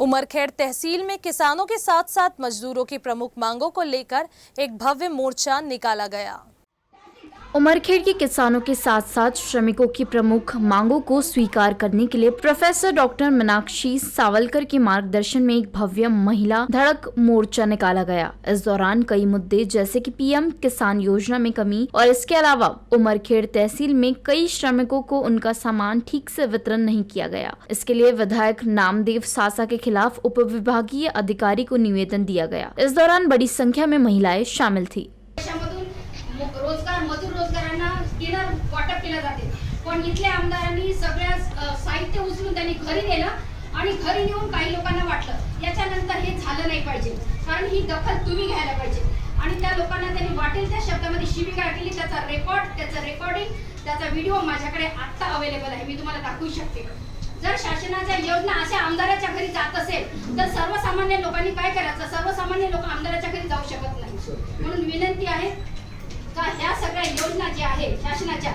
उमरखेड़ तहसील में किसानों के साथ साथ मजदूरों की प्रमुख मांगों को लेकर एक भव्य मोर्चा निकाला गया। उमरखेड़ के किसानों के साथ साथ श्रमिकों की प्रमुख मांगों को स्वीकार करने के लिए प्रोफेसर डॉक्टर मीनाक्षी सावलकर के मार्गदर्शन में एक भव्य महिला धड़क मोर्चा निकाला गया। इस दौरान कई मुद्दे जैसे कि पीएम किसान योजना में कमी और इसके अलावा उमरखेड़ तहसील में कई श्रमिकों को उनका सामान ठीक से वितरण नहीं किया गया। इसके लिए विधायक नामदेव सासा के खिलाफ उप विभागीय अधिकारी को निवेदन दिया गया। इस दौरान बड़ी संख्या में महिलाएं शामिल थी। रोजगारांना डिनर वाटप केलं जाते, पण इथल्या आमदारांनी सगळ्या साहित्य उचलून त्यांनी घरी नेलं आणि घरी नेऊन काही लोकांना वाटलं। याच्यानंतर हे झालं नाही पाहिजे, कारण ही दखल तुम्ही घ्यायला पाहिजे आणि त्या लोकांना त्यांनी वाटेल त्या शब्दामध्ये शिवीगाळ केली। त्याचा रेकॉर्डिंग त्याचा व्हिडिओ माझ्याकडे आता अवेलेबल आहे, मी तुम्हाला दाखवू शकते। जर शासनाच्या योजना अशा आमदाराच्या घरी जात असेल तर सर्वसामान्य लोकांनी काय करायचं? सर्वसामान्य लोक आमदाराच्या घरी जाऊ शकत नाही। म्हणून विनंती आहे का ह्या सगळ्या योजना ज्या आहेत शासनाच्या